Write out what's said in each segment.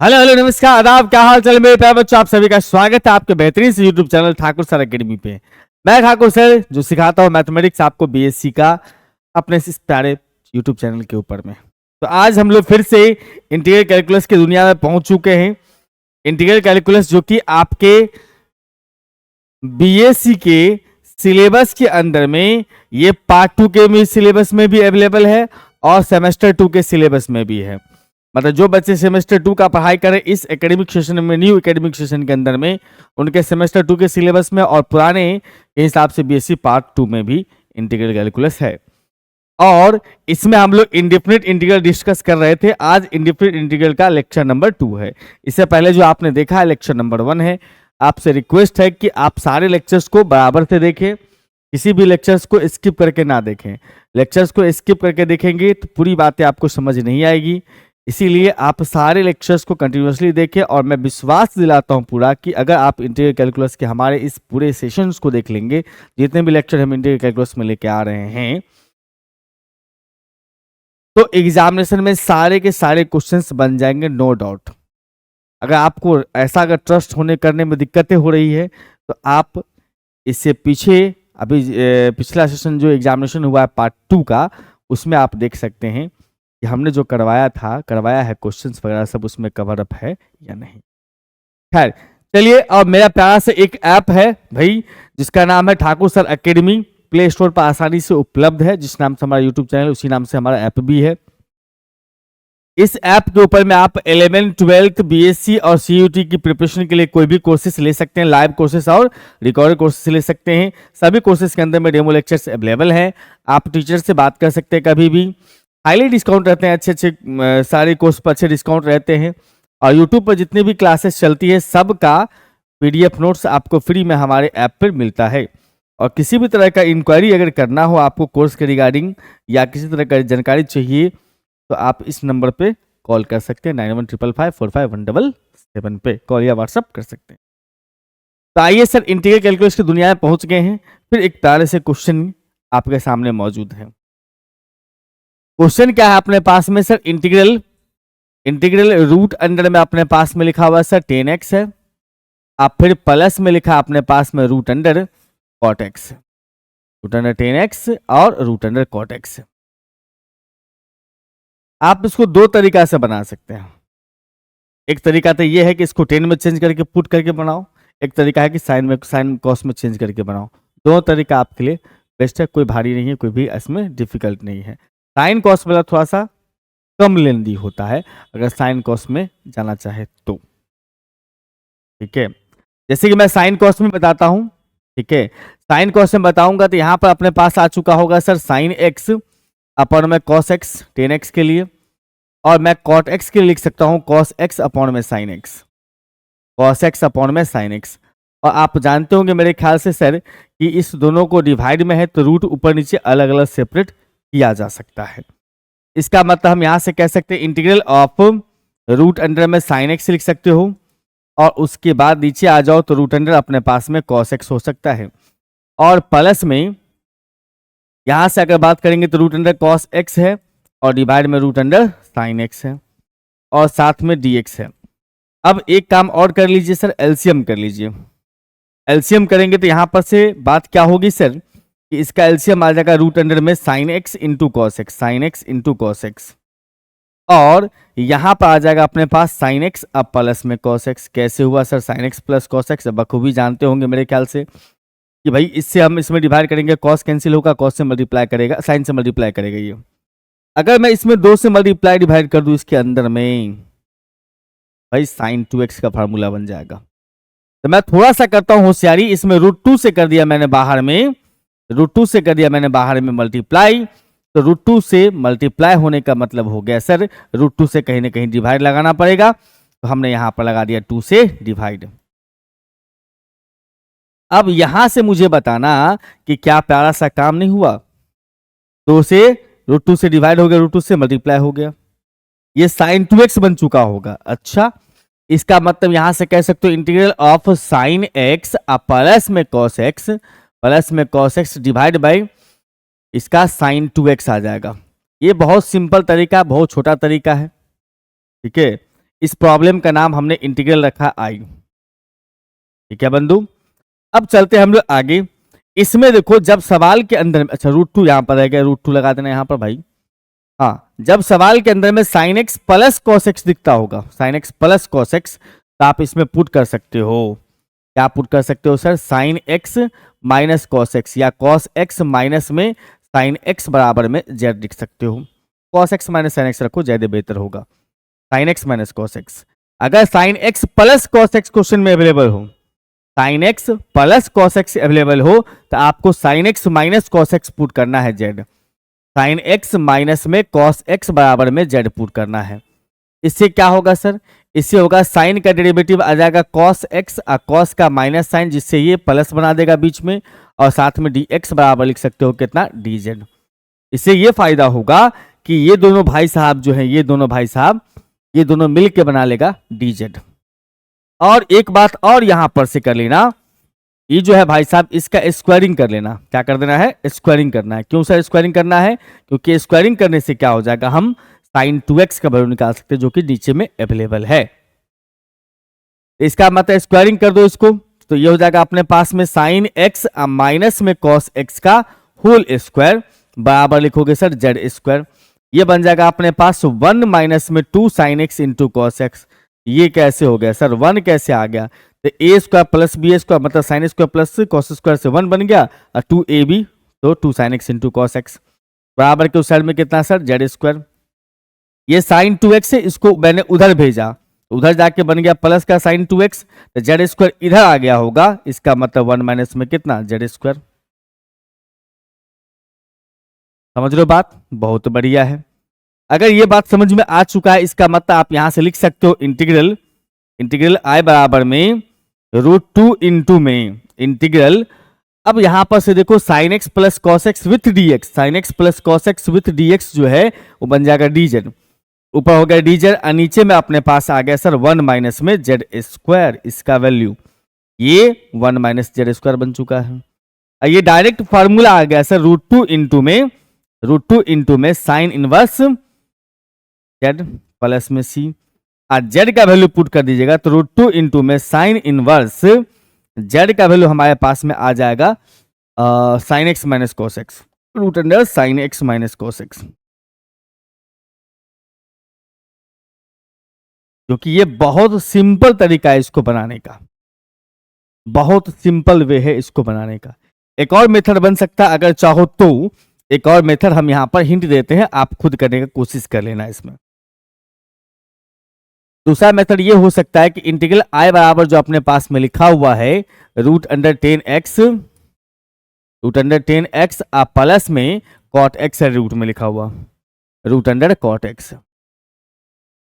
Hello hello नमस्कार आदाब, क्या हाल चाल मेरे प्यारे बच्चों। आप सभी का स्वागत है आपके बेहतरीन से YouTube channel Thakur sir academy पे। मैं ठाकुर सर जो सिखाता हूँ मैथमेटिक्स आपको बीएससी का अपने इस प्यारे यूट्यूब चैनल के ऊपर में। तो आज हम लोग फिर से इंटीग्रल कैलकुलस की दुनिया में पहुंच चुके हैं। इंटीग्रल कैलकुलस जो कि आपके बीएससी के सिलेबस के अंदर में ये पार्ट 2 के सिलेबस में भी अवेलेबल है और सेमेस्टर 2 के सिलेबस में भी है। मतलब जो बच्चे सेमेस्टर 2 का पढ़ाई करें इस एकेडमिक सेशन में, न्यू एकेडमिक सेशन के अंदर में, उनके सेमेस्टर 2 के सिलेबस में और पुराने के हिसाब से बीएससी पार्ट 2 में भी इंटीग्रल कैलकुलस है। और इसमें हम लोग इंडेफिनिट इंटीग्रल डिस्कस कर रहे थे। आज इंडेफिनिट इंटीग्रल का लेक्चर नंबर 2 है। इससे पहले जो आपने देखा है लेक्चर नंबर 1 है। आपसे रिक्वेस्ट है कि आप सारे लेक्चर्स को बराबर से देखें, किसी भी लेक्चर्स को स्किप करके ना देखें। लेक्चर्स को स्किप करके देखेंगे तो पूरी बातें आपको समझ नहीं आएगी। इसीलिए आप सारे लेक्चर्स को कंटिन्यूअसली देखें और मैं विश्वास दिलाता हूं पूरा कि अगर आप इंटीग्रल कैलकुलस के हमारे इस पूरे सेशंस को देख लेंगे, जितने भी लेक्चर हम इंटीग्रल कैलकुलस में लेके आ रहे हैं, तो एग्जामिनेशन में सारे के सारे क्वेश्चंस बन जाएंगे, नो डाउट। अगर आपको ऐसा अगर ट्रस्ट होने करने में दिक्कतें हो रही है तो आप इससे पीछे अभी पिछला सेशन जो एग्जामिनेशन हुआ है पार्ट 2 का, उसमें आप देख सकते हैं कि हमने जो करवाया है क्वेश्चंस वगैरह सब उसमें कवर अप है या नहीं। खैर चलिए, और मेरा प्यारा से एक ऐप है भाई जिसका नाम है Thakur sir academy. Play store पर आसानी से उपलब्ध है। जिस नाम से हमारा यूट्यूब चैनल उसी नाम से हमारा ऐप भी है। इस ऐप के ऊपर में आप 11th 12th बीएससी और सीयूटी की प्रिपरेशन के लिए कोई भी कोर्सेस ले सकते हैं। लाइव कोर्सेस और रिकॉर्डेड कोर्सेस ले सकते हैं। सभी कोर्सेस के अंदर में डेमो लेक्चर्स अवेलेबल हैं। आप टीचर से बात कर सकते हैं कभी भी। हाईली डिस्काउंट रहते हैं, अच्छे सारे कोर्स पर अच्छे डिस्काउंट रहते हैं। और यूट्यूब पर जितनी भी क्लासेस चलती है सबका पीडीएफ नोट्स आपको फ्री में हमारे ऐप पर मिलता है। और किसी भी तरह का इंक्वायरी अगर करना हो आपको कोर्स के रिगार्डिंग या किसी तरह का जानकारी चाहिए तो आप इस नंबर पे कॉल कर सकते हैं, 9155455177 पे कॉल या व्हाट्सअप कर सकते हैं। तो आइए सर, इंटीग्रल कैलकुलस की दुनिया में पहुंच गए हैं। फिर एक प्यारे से क्वेश्चन आपके सामने मौजूद है। क्वेश्चन क्या है अपने पास में सर? इंटीग्रल रूट अंडर में अपने पास में लिखा हुआ सर 10x है। आप फिर प्लस में लिखा अपने पास में root under cot x, root under 10x और रूट अंडर कॉट एक्स। आप इसको दो तरीका से बना सकते हैं। एक तरीका तो ये है कि इसको 10 में चेंज करके पुट करके बनाओ। एक तरीका है कि साइन कॉस में चेंज करके बनाओ। दोनों तरीका आपके लिए बेस्ट है, कोई भारी नहीं है, कोई भी इसमें डिफिकल्ट नहीं है। साइन कॉस वाला थोड़ा सा कम लेंदी होता है अगर साइन कॉस में जाना चाहे तो। ठीक है, जैसे कि मैं साइन कॉस में बताता हूं। ठीक है, साइन कॉस में बताऊंगा तो यहां पर अपने पास आ चुका होगा सर साइन एक्स अपॉन में कॉस एक्स 10x के लिए, और मैं कॉट एक्स के लिए लिख सकता हूं कॉस एक्स अपॉन में sine x, cos x upon में साइन एक्स। और आप जानते होंगे मेरे ख्याल से सर कि इस दोनों को डिवाइड में है तो रूट ऊपर नीचे अलग अलग सेपरेट किया जा सकता है। इसका मतलब हम यहां से कह सकते हैं इंटीग्रल ऑफ रूट अंडर में साइन एक्स लिख सकते हो, और उसके बाद नीचे आ जाओ तो रूट अंडर अपने पास में कॉस एक्स हो सकता है। और प्लस में यहां से अगर बात करेंगे तो रूट अंडर कॉस एक्स है और डिवाइड में रूट अंडर साइन एक्स है और साथ में dx है। अब एक काम और कर लीजिए सर, एलसीएम कर लीजिए। एलसीएम करेंगे तो यहां पर से बात क्या होगी सर कि इसका एलसीएम आ जाएगा रूट अंडर में sine x into cos x, sine x into cos x, और यहां पर आ जाएगा अपने पास साइन एक्स अब प्लस में कॉस एक्स। कैसे हुआ sir sine x plus cos x? बखूबी जानते होंगे मेरे ख्याल से कि भाई इससे हम इसमें डिवाइड करेंगे, कॉस कैंसिल होगा, कॉस से मल्टीप्लाई करेगा, साइन से मल्टीप्लाई करेगा। ये अगर मैं इसमें 2 से मल्टीप्लाई डिवाइड कर दूं इसके अंदर में, भाई साइन 2x का फार्मूला बन जाएगा। तो मैं थोड़ा सा करता हूं होशियारी, इसमें रूट 2 से कर दिया मैंने बाहर में, रूट 2 से कर दिया मैंने बाहर में मल्टीप्लाई। तो रूट 2 से मल्टीप्लाई होने का मतलब हो गया सर रूट 2 से कहीं ना कहीं डिवाइड लगाना पड़ेगा, तो हमने यहां पर लगा दिया 2 से डिवाइड। अब यहां से मुझे बताना कि क्या प्यारा सा काम नहीं हुआ? 2 से रूट 2 से डिवाइड हो गया, रूट 2 से मल्टीप्लाई हो गया, ये साइन 2x बन चुका होगा। अच्छा, इसका मतलब यहां से कह सकते हो integral of sine x plus में कॉस एक्स, प्लस में कॉस एक्स डिवाइड बाई इसका साइन 2x आ जाएगा। ये बहुत सिंपल तरीका, बहुत छोटा तरीका है। ठीक है, इस प्रॉब्लम का नाम हमने इंटीग्रल रखा आई। ठीक है बंधु, अब चलते हैं हम लोग आगे। इसमें देखो जब सवाल के अंदर में, अच्छा √2 यहां पर है क्या, √2 लगा देना यहां पर भाई। हाँ, जब सवाल के अंदर में sin x plus cos x दिखता होगा, sin x plus cos x, तो आप इसमें पुट कर सकते हो, क्या पुट कर सकते हो sir, sin x minus cos x, या cos x माइनस में sin x बराबर में z लिख सकते हो। cos x minus sin x रखो, ज्यादा बेहतर होगा, sin x minus cos x। अगर sin x plus cos x question में अवेलेबल हो, sin x plus cos x available हो, तो आपको sin x minus cos x put करना है z, sin x माइनस में cos x बराबर में z पुट करना है। इससे क्या होगा सर, इससे होगा साइन का डेरिवेटिव आ जाएगा cos x, cos का माइनस साइन, जिससे ये प्लस बना देगा बीच में, और साथ में dx बराबर लिख सकते हो कितना, dz। इससे ये फायदा होगा कि ये दोनों भाई साहब जो है, ये दोनों भाई साहब, ये दोनों मिल के बना लेगा dz। और एक बात और यहां पर से कर लेना, ये जो है भाई साहब इसका स्क्वायरिंग कर लेना, क्या कर देना है, स्क्वायरिंग करना है। क्यों सर स्क्वायरिंग करना है, क्योंकि स्क्वायरिंग करने से क्या हो जाएगा, हम sin 2x का वैल्यू निकाल सकते हैं जो कि नीचे में अवेलेबल है। इसका मतलब स्क्वायरिंग कर दो इसको, तो ये हो जाएगा अपने पास में sin x माइनस में cos x का होल स्क्वायर बराबर लिखोगे सर z स्क्वायर। ये बन जाएगा अपने पास 1 माइनस में 2 sin x into cos x। ये कैसे हो गया सर, 1 कैसे आ गया, तो a square plus B square मतलब sine square plus cos square से 1 बन गया, और 2ab तो 2 sin x into cos x बराबर के उस साइड में कितना सर, z स्क्वायर। ये sin 2x है, इसको मैंने उधर भेजा, उधर जाके बन गया प्लस का sin 2x, तो z स्क्वायर इधर आ गया होगा, इसका मतलब 1 माइनस में कितना, z स्क्वायर। समझ रहे हो बात, बहुत बढ़िया है। अगर ये बात समझ में आ चुका है, इसका मतलब आप यहां से लिख सकते हो इंटीग्रल, इंटीग्रल i बराबर में √2 इंटू में इंटीग्रल, अब यहां पर से देखो sin x plus cos x with dx, sin x plus cos x with dx जो है वो बन जाएगा dz, ऊपर हो गया dz, और नीचे में अपने पास आ गया सर 1 माइनस में z स्क्वायर, इसका वैल्यू ये 1 माइनस z स्क्वायर बन चुका है। ये डायरेक्ट फॉर्मूला आ गया सर √2 इंटू में साइन इनवर्स z प्लस में c, और z का वैल्यू पुट कर दीजिएगा, तो √2 इंटू में साइन इनवर्स z का वैल्यू हमारे पास में आ जाएगा sine x minus cos x, root under sine x minus cos x। क्योंकि ये बहुत सिंपल तरीका है इसको बनाने का, बहुत सिंपल वे है इसको बनाने का। एक और मेथड बन सकता है अगर चाहो तो, एक और मेथड हम यहां पर हिंट देते हैं, आप खुद करने की कोशिश कर लेना इसमें। दूसरा मेथड ये हो सकता है कि इंटीग्रल i बराबर जो अपने पास में लिखा हुआ है √10x, √10x प्लस में cot x है, रूट में लिखा हुआ √cot x।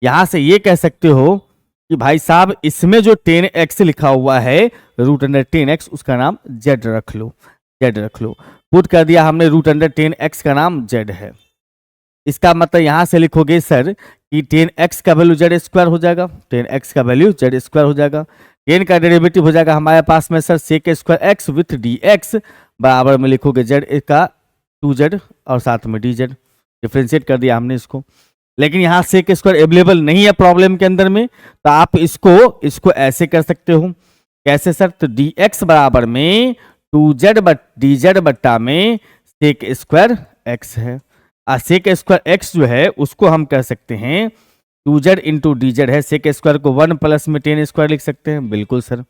यहां से ये कह सकते हो कि भाई साहब इसमें जो 10x लिखा हुआ है √10x, उसका नाम z रख लो, z रख लो, पुट कर दिया हमने, √10x का नाम z है। इसका मतलब यहां से लिखोगे सर कि 10x का वैल्यू z स्क्वायर हो जाएगा, 10x का वैल्यू z स्क्वायर हो जाएगा, 10 का डेरिवेटिव हो जाएगा हमारे पास में sir sec square x with dx बराबर में लिखोगे z का 2z और साथ में dz, डिफ्रेंशिएट कर दिया हमने इसको। लेकिन यहाँ sec स्क्वायर अवेलेबल नहीं है प्रॉब्लम के अंदर में, तो आप इसको ऐसे कर सकते हो, कैसे सर, तो dx बराबर में 2z dz बट्टा में sec स्क्वायर x है, sec स्क्वायर x जो है उसको हम कह सकते हैं 2z इंटू dz है, sec स्क्वायर को 1 प्लस में 10 स्क्वायर लिख सकते हैं, बिल्कुल सर।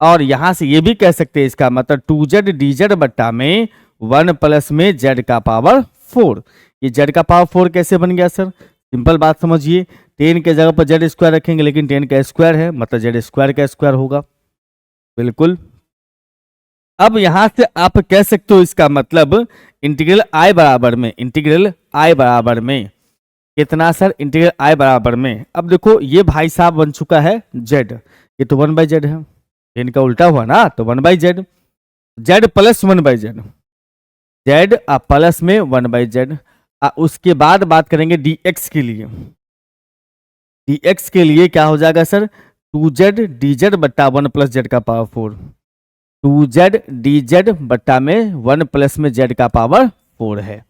और यहां से ये भी कह सकते हैं, इसका मतलब 2z dz बट्टा में 1 प्लस में z का पावर 4। ये z का पावर 4 कैसे बन गया सर, सिंपल बात समझिए, 10 के जगह पर z स्क्वायर रखेंगे, लेकिन 10 का स्क्वायर है मतलब z स्क्वायर का स्क्वायर होगा, बिल्कुल। अब यहां से आप कह सकते हो इसका मतलब इंटीग्रल i बराबर में, इंटीग्रल i बराबर में कितना सर, इंटीग्रल i बराबर में, अब देखो ये भाई साहब बन चुका है z, ये तो 1/z है, इनका उल्टा हुआ ना, तो 1/z, z plus 1/z, z plus में 1/z। उसके बाद बात करेंगे dx के लिए, dx के लिए क्या हो जाएगा सर, 2z dz बट्टा 1 प्लस z का पावर 4, 2z dz बट्टा में 1 प्लस में z का पावर 4 है।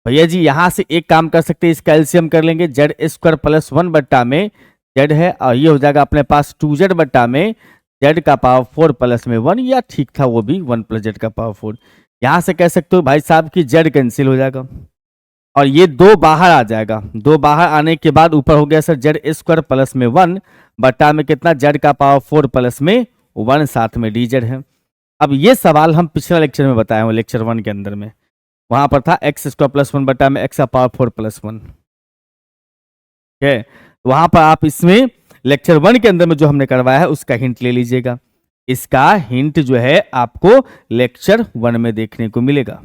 भैया जी यहां से एक काम कर सकते हैं, इसका एलसीएम कर लेंगे, जेड स्क्वायर प्लस 1 बट्टा में जेड है, और ये हो जाएगा अपने पास 2z बट्टा में जेड का पावर 4 प्लस में 1, या ठीक था वो भी 1 प्लस जेड का पावर 4। यहां से कह सकते हो भाई साहब कि जेड कैंसिल हो जाएगा और ये दो बाहर आ जाएगा, दो बाहर आने के बाद ऊपर हो गया सर जेड स्क्वायर प्लस में 1 बट्टा में कितना जेड का पावर 4 प्लस में 1, साथ में डी जेड है। अब ये सवाल हम पिछले लेक्चर में बताए हुए, लेक्चर 1 के अंदर में, वहां पर था एक्स स्क्वायर प्लस 1 बटा में एक्स का पावर 4 प्लस 1, ठीक है। वहां पर आप इसमें लेक्चर 1 के अंदर में जो हमने करवाया है उसका हिंट ले लीजिएगा, इसका हिंट जो है आपको लेक्चर 1 में देखने को मिलेगा।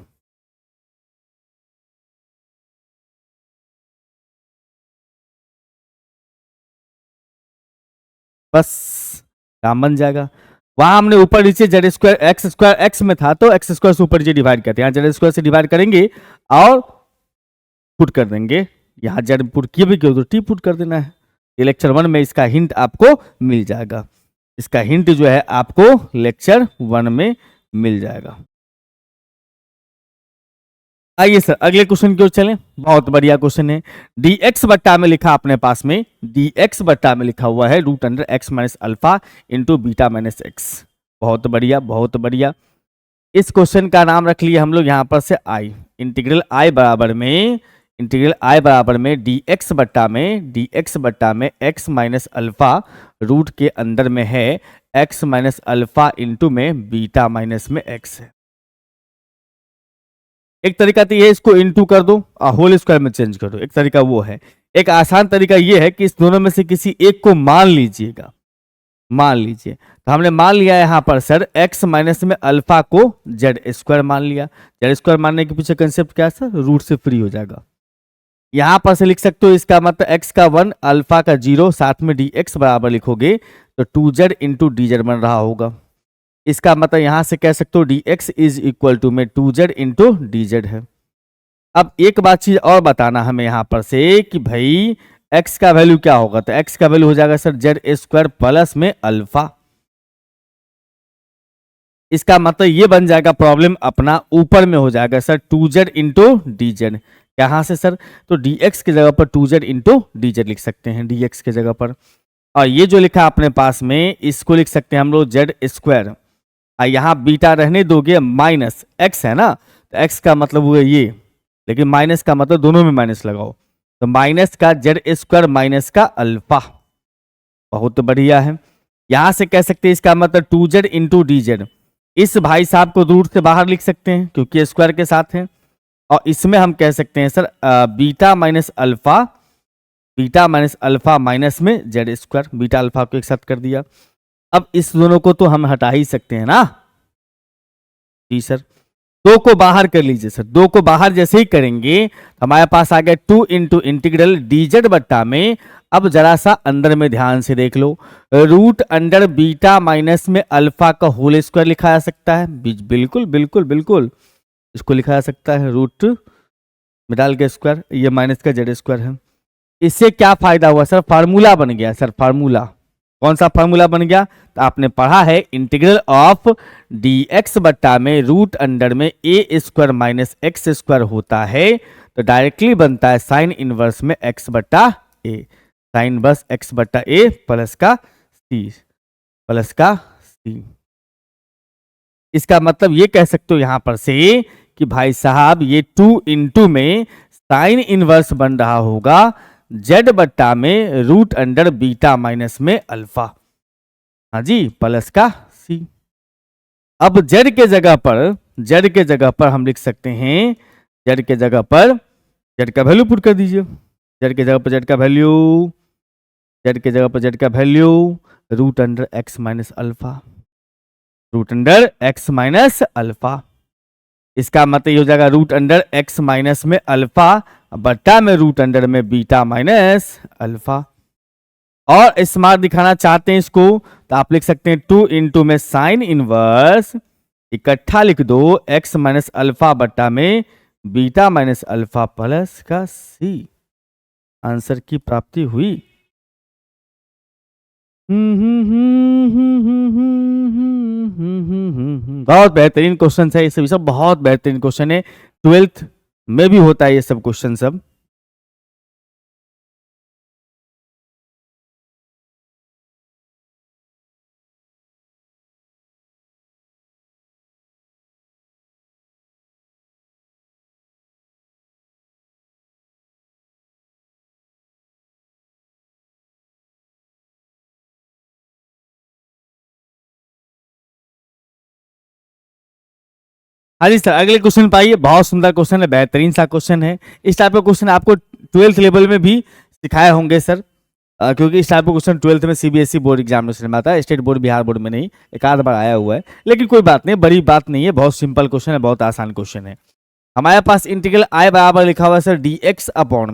बस काम बन जाएगा। वहां हमने ऊपर नीचे जेड स्क्वायर एक्स में था तो एक्स स्क्वायर से ऊपर नीचे डिवाइड करते हैं, यहाँ जेड स्क्वायर से डिवाइड करेंगे और पुट कर देंगे, यहाँ जेड पुट किए भी क्यों तो टी पुट कर देना है। ये लेक्चर 1 में इसका हिंट आपको मिल जाएगा, इसका हिंट जो है आपको लेक्चर 1 में मिल जाएगा। आइए सर अगले क्वेश्चन की ओर चलें, बहुत बढ़िया क्वेश्चन है। dx बट्टा में लिखा अपने पास में, dx बट्टा में लिखा हुआ है root under x minus alpha into beta minus x. बहुत बढ़िया बहुत बढ़िया। इस क्वेश्चन का नाम रख लिया हम लोग यहाँ पर से आई, इंटीग्रल आई बराबर में dx बट्टा में x माइनस अल्फा रूट के अंदर में है x माइनस अल्फा इंटू में बीटा माइनस में x है। एक तरीका तो ये इसको इनटू कर दो और होल स्क्वायर में चेंज कर दो, एक तरीका वो है। एक आसान तरीका ये है कि इस दोनों में से किसी एक को मान लीजिएगा, मान लीजिए। तो हमने मान लिया यहाँ पर सर x माइनस में अल्फा को जेड स्क्वायर मान लिया। जेड स्क्वायर मानने के पीछे कंसेप्ट क्या है सर, रूट से फ्री हो जाएगा। यहां पर से लिख सकते हो इसका मतलब x का 1 अल्फा का 0 साथ में dx बराबर लिखोगे तो 2z इंटू डी जेड बन रहा होगा। इसका मतलब यहां से कह सकते हो dx इज इक्वल टू में 2z इंटू डी जेड है। अब एक बात चीज और बताना हमें यहां पर से कि भाई x का वैल्यू क्या होगा, तो x का वैल्यू हो जाएगा सर जेड स्क्वायर प्लस में अल्फा। इसका मतलब ये बन जाएगा प्रॉब्लम अपना ऊपर में हो जाएगा sir 2z into D Z. यहां से सर तो dx की जगह पर 2z इंटू डी जेड लिख सकते हैं dx की जगह पर, और ये जो लिखा अपने पास में इसको लिख सकते हैं हम लोग जेड स्क्वायर, यहाँ बीटा रहने दोगे माइनस एक्स है ना, तो एक्स का मतलब हुआ ये, लेकिन माइनस का मतलब दोनों में माइनस लगाओ, तो माइनस का जेड स्क्वायर माइनस का अल्फा। बहुत बढ़िया है। यहां से कह सकते हैं इसका मतलब 2z इंटू डी जेड। इस भाई साहब को रूट से बाहर लिख सकते हैं क्योंकि स्क्वायर के साथ है, और इसमें हम कह सकते हैं sir beta minus alpha minus में जेड स्क्वायर, बीटा अल्फा को एक साथ कर दिया। अब इस दोनों को तो हम हटा ही सकते हैं ना जी सर, दो को बाहर कर लीजिए सर, दो को बाहर जैसे ही करेंगे हमारे पास आ गया 2 इंटू इंटीग्रल डी जेड बट्टा में। अब जरा सा अंदर में ध्यान से देख लो, रूट अंडर बीटा माइनस में अल्फा का होल स्क्वायर लिखा जा सकता है, बिल्कुल बिल्कुल बिल्कुल इसको लिखा जा सकता है रूट में डाल के स्क्वायर, ये माइनस का जेड स्क्वायर है। इससे क्या फायदा हुआ सर, फार्मूला बन गया सर, फार्मूला। कौन सा फार्मूला बन गया, तो आपने पढ़ा है इंटीग्रल ऑफ dx बट्टा में रूट अंडर में a square minus x square होता है, तो डायरेक्टली बनता है साइन इनवर्स में x बट्टा ए, साइन इनवर्स x बट्टा ए प्लस का c। इसका मतलब ये कह सकते हो यहां पर से कि भाई साहब ये 2 इंटू में साइन इनवर्स बन रहा होगा जेड बट्टा में रूट अंडर बीटा माइनस में अल्फा, हाँ जी प्लस का सी। अब जेड के जगह पर हम लिख सकते हैं, जेड के जगह पर जेड का वैल्यू पुट कर दीजिए, जेड के जगह पर जेड का value root under x minus alpha, इसका मतलब ये हो जाएगा रूट अंडर एक्स माइनस में अल्फा बट्टा में रूट अंडर में बीटा माइनस अल्फा। और स्मार्ट दिखाना चाहते हैं इसको तो आप लिख सकते हैं 2 इंटू में साइन इनवर्स इकट्ठा लिख दो एक्स माइनस अल्फा बट्टा में बीटा माइनस अल्फा प्लस का सी। आंसर की प्राप्ति हुई। बहुत बेहतरीन क्वेश्चन है, ये सभी सब बहुत बेहतरीन क्वेश्चन है। 12th में भी होता है ये सब क्वेश्चन सब। हाँ जी सर, अगले क्वेश्चन पाइए। बहुत सुंदर क्वेश्चन है, बेहतरीन सा क्वेश्चन है। इस टाइप का क्वेश्चन आपको 12th लेवल में भी सिखाए होंगे सर, क्योंकि इस टाइप का क्वेश्चन 12th में सीबीएसई बोर्ड एग्जामिनेशन में आता है, स्टेट बोर्ड बिहार बोर्ड में नहीं, एक आध बार आया हुआ है। लेकिन कोई बात नहीं, बड़ी बात नहीं है, बहुत सिंपल क्वेश्चन है, बहुत आसान क्वेश्चन है। हमारे पास इंटीग्रल आई बराबर लिखा हुआ है सर डी एक्स अपॉन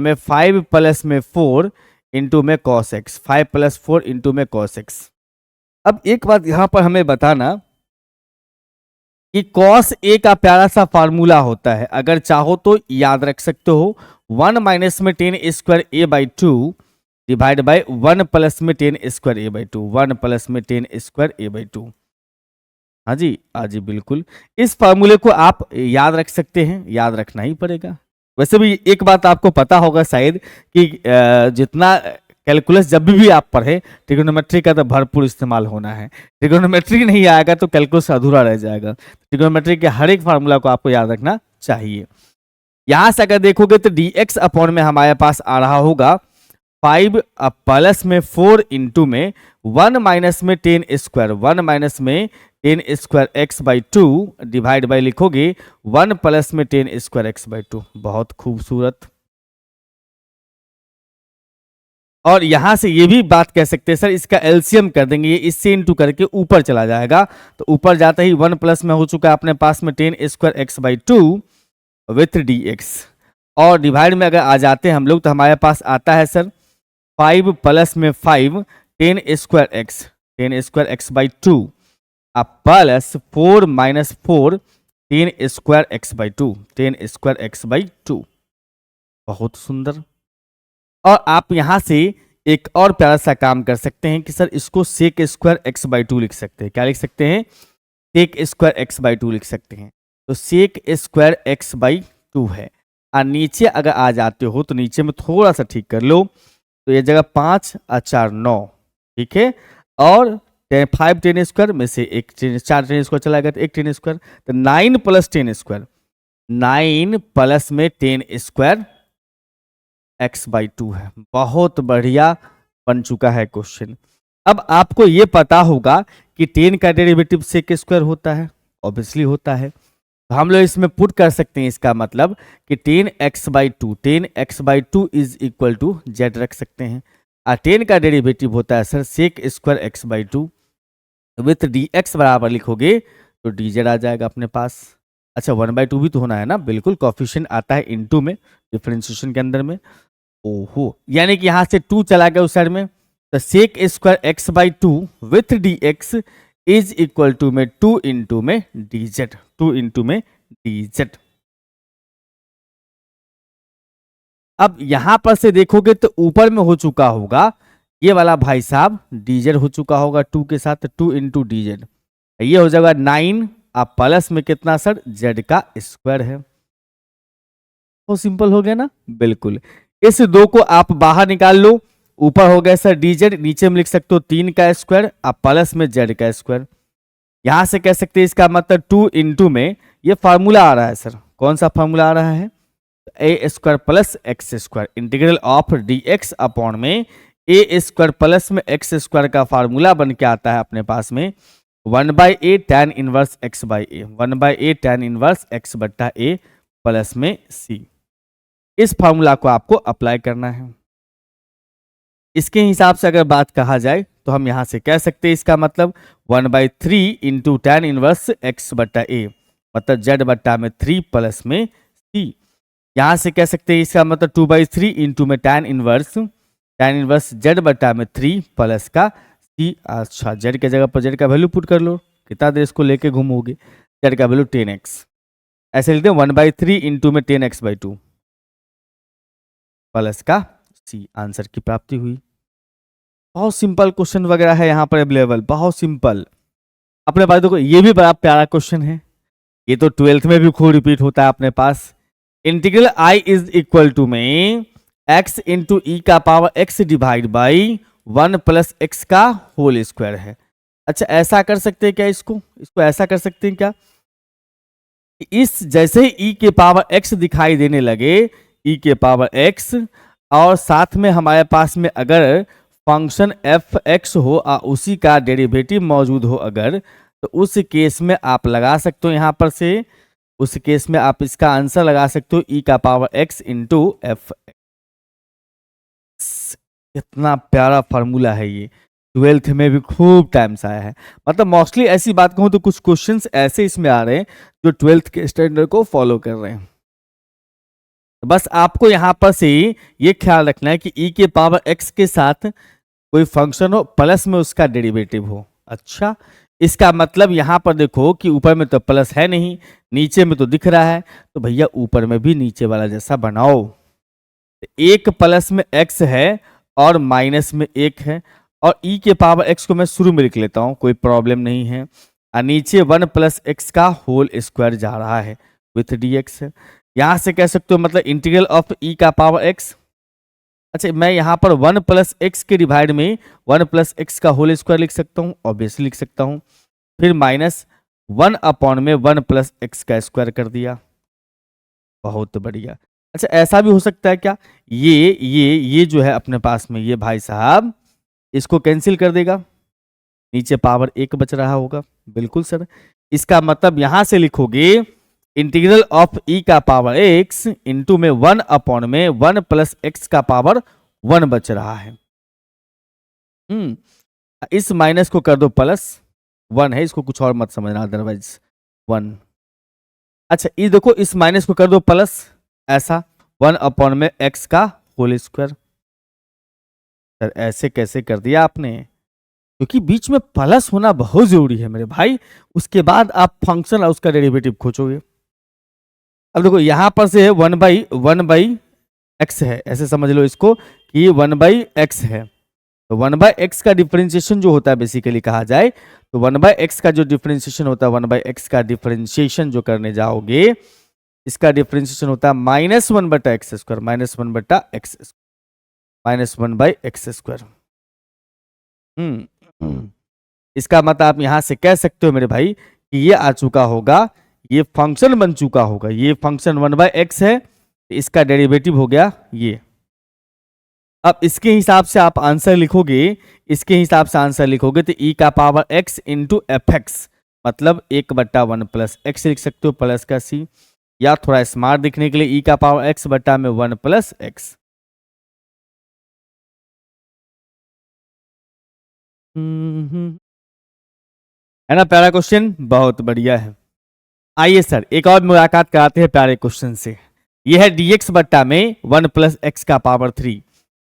में 5 प्लस में 4 इंटू में कॉस एक्स, 5 + 4 इंटू में कॉस एक्स। अब एक बात यहाँ पर हमें बताना कि कॉस ए का प्यारा सा फार्मूला होता है, अगर चाहो तो याद रख सकते हो, 1 माइनस में 10² a/2 डिवाइड बाई 1 प्लस में 10² a/2, 1 प्लस में 10² a/2। हाँ जी, हाँ जी, बिल्कुल। इस फार्मूले को आप याद रख सकते हैं, याद रखना ही पड़ेगा। वैसे भी एक बात आपको पता होगा शायद कि जितना कैलकुलस जब भी आप पढ़े, ट्रिग्नोमेट्री का तो भरपूर इस्तेमाल होना है। ट्रिग्नोमेट्री नहीं आएगा तो कैलकुलस अधूरा रह जाएगा। ट्रिग्नोमेट्री के हर एक फार्मूला को आपको याद रखना चाहिए। यहां से अगर देखोगे तो dx अपॉन में हमारे पास आ रहा होगा 5 प्लस में 4 इंटू में 1 माइनस में 10², 1 माइनस में 10² x/2 डिवाइड बाई लिखोगे 1 प्लस में 10² x/2। बहुत खूबसूरत। और यहां से ये भी बात कह सकते हैं सर, इसका एलसीएम कर देंगे, ये इससे इंटू करके ऊपर चला जाएगा, तो ऊपर जाते ही 1 प्लस में हो चुका है अपने पास में 10² x/2 विथ dx। और डिवाइड में अगर आ जाते हैं हम लोग तो हमारे पास आता है सर 5 प्लस में 5 10² x/2 plus 4 minus 4 10² x/2, 10² x/2। बहुत सुंदर। और आप यहां से एक और प्यारा सा काम कर सकते हैं कि सर इसको sec² x/2 लिख सकते हैं। क्या लिख सकते हैं? sec² x/2 लिख सकते हैं। तो sec² x/2 है। और नीचे अगर आ जाते हो तो नीचे में थोड़ा सा ठीक कर लो, तो ये जगह 5 और 4 9, ठीक है। और 5 10² में से एक 4 10² चला गया तो एक 10², तो 9 + 10², 9 प्लस में 10² x/2 है। बहुत बढ़िया बन चुका है क्वेश्चन। अब आपको ये पता होगा कि 10 का डेरिवेटिव sec² होता है, ऑब्वियसली होता है। तो हम लोग इसमें पुट कर सकते हैं, इसका मतलब कि 10x/2, 10x/2 is equal to z रख सकते हैं। और 10 का डेरिवेटिव होता है sir sec² x/2 with dx बराबर लिखोगे तो dz आ जाएगा अपने पास। अच्छा 1/2 भी तो होना है ना, बिल्कुल, कॉफिशिएंट आता है इनटू में डिफरेंशिएशन के अंदर में। ओहो, यानी कि यहां से 2 चला गया उस साइड में, तो sec² x/2 with dx is equal to में 2 इंटू में dz, 2 इंटू में dz। अब यहां पर से देखोगे तो ऊपर में हो चुका होगा ये वाला भाई साहब dz हो चुका होगा 2 के साथ, 2 इंटू dz। ये हो जाएगा 9, आप प्लस में कितना सर z का स्क्वायर है। बहुत सिंपल हो गया ना, बिल्कुल। इस 2 को आप बाहर निकाल लो, ऊपर हो गया सर dz, नीचे में लिख सकते हो 3 का स्क्वायर, आप प्लस में z का स्क्वायर। यहां से कह सकते हैं इसका मतलब 2 इंटू में ये फार्मूला आ रहा है सर, कौन सा फार्मूला आ रहा है? a² plus x² integral of dx upon में a² प्लस में x² का फार्मूला बन के आता है अपने पास में 1/a tan inverse x/a, 1/a tan inverse x/a plus में c। इस फार्मूला को आपको अप्लाई करना है। इसके हिसाब से अगर बात कहा जाए तो हम यहां से कह सकते हैं इसका मतलब 1/3 इंटू tan इनवर्स x/a, मतलब z/में 3 प्लस में c। यहां से कह सकते हैं इसका मतलब 2/3 इंटू में tan इनवर्स z/में 3 प्लस का c। अच्छा, z के जगह पर z का वैल्यू पुट कर लो, कितना देर इसको लेके घूमोगे। z का वैल्यू 10x, ऐसे लिखते हैं 1/3 इंटू में 10x/2 प्लस का c। आंसर की प्राप्ति हुई। बहुत सिंपल क्वेश्चन वगैरह है यहाँ पर अवेलेबल, बहुत सिंपल। अपने पास देखो ये भी बड़ा प्यारा क्वेश्चन है, ये तो 12th में भी खूब रिपीट होता है अपने पास। Integral I is equal to में x इंटू ई का power x divide by 1 plus x का होल स्क्वायर है। अच्छा ऐसा कर सकते हैं क्या, इसको ऐसा कर सकते हैं क्या, इस जैसे ही e के पावर x दिखाई देने लगे, e के पावर x, और साथ में हमारे पास में अगर फंक्शन एफ एक्स हो और उसी का डेरिवेटिव मौजूद हो अगर, तो उस केस में आप लगा सकते हो यहाँ पर से, उस केस में आप इसका आंसर लगा सकते हो e का पावर x इंटू एफ। इतना प्यारा फार्मूला है ये, 12th में भी खूब टाइम से आया है। मतलब मोस्टली ऐसी बात कहूँ तो कुछ क्वेश्चंस ऐसे इसमें आ रहे हैं जो 12th के स्टैंडर्ड को फॉलो कर रहे हैं। बस आपको यहां पर से ये ख्याल रखना है कि e के पावर x के साथ कोई फंक्शन हो प्लस में उसका डेरिवेटिव हो। अच्छा इसका मतलब यहां पर देखो कि ऊपर में तो प्लस है नहीं, नीचे में तो दिख रहा है, तो भैया ऊपर में भी नीचे वाला जैसा बनाओ। एक प्लस में x है और माइनस में एक है, और e के पावर x को मैं शुरू में लिख लेता हूं, कोई प्रॉब्लम नहीं है। और नीचे 1 प्लस एक्स का होल स्क्वायर जा रहा है विथ dx है। यहां से कह सकते हो मतलब इंटीग्रल ऑफ e का पावर x। अच्छा मैं यहां पर 1 प्लस एक्स के डिवाइड में 1 प्लस एक्स का होल स्क्वायर लिख सकता हूं, ऑब्वियसली लिख सकता हूं, फिर माइनस 1 अपॉन में 1 प्लस एक्स का स्क्वायर कर दिया। बहुत बढ़िया। अच्छा ऐसा भी हो सकता है क्या, ये जो है अपने पास में ये भाई साहब इसको कैंसिल कर देगा, नीचे पावर 1 बच रहा होगा। बिल्कुल सर, इसका मतलब यहां से लिखोगे इंटीग्रल ऑफ ई का पावर x इंटू में 1 अपॉन में 1 प्लस एक्स का पावर 1 बच रहा है। इस माइनस को कर दो प्लस, 1 है, इसको कुछ और मत समझना अदरवाइज 1। अच्छा ये देखो इस माइनस को कर दो प्लस, ऐसा 1 अपॉन में x का होल स्क्वायर। सर ऐसे कैसे कर दिया आपने, क्योंकि बीच में प्लस होना बहुत जरूरी है मेरे भाई, उसके बाद आप फंक्शन और उसका डेरिवेटिव खोजोगे। अब देखो यहां पर से 1 बाई एक्स है, ऐसे समझ लो इसको कि 1 बाई एक्स है, तो 1 बाई एक्स का डिफरेंशिएशन जो होता है बेसिकली कहा जाए तो 1 बाई एक्स का जो डिफरेंशिएशन होता है, 1 बाई एक्स का डिफरेंशिएशन जो करने जाओगे इसका डिफरेंशिएशन होता है -1 बटा एक्स स्क्वायर, -1 बटा x square, -1 by x square. इसका मतलब आप यहां से कह सकते हो मेरे भाई कि ये आ चुका होगा, ये फंक्शन बन चुका होगा, ये फंक्शन 1 बाई एक्स है, इसका डेरिवेटिव हो गया ये। अब इसके हिसाब से आप आंसर लिखोगे, इसके हिसाब से आंसर लिखोगे तो e का power x into F x मतलब 1 बट्टा 1 प्लस एक्स लिख सकते हो, प्लस का c, या थोड़ा स्मार्ट दिखने के लिए e का पावर x बट्टा में 1 प्लस एक्स। है ना प्यारा क्वेश्चन, बहुत बढ़िया है। आइए सर एक और मुलाकात कराते हैं प्यारे क्वेश्चन से। यह है dx बट्टा में 1 प्लस एक्स का power 3,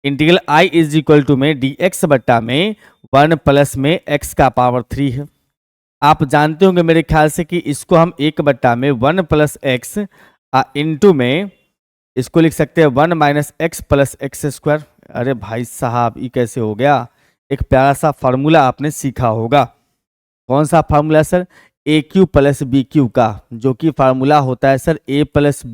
integral i is equal to में dx बट्टा में 1 प्लस में x का पावर 3 है। आप जानते होंगे मेरे ख्याल से कि इसको हम 1 बट्टा में 1 प्लस एक्स इंटू में इसको लिख सकते हैं 1 minus x plus X square. अरे भाई साहब ये कैसे हो गया, एक प्यारा सा फार्मूला आपने सीखा होगा। कौन सा formula sir, A cube plus B cube का, जो कि फार्मूला होता है sir A plus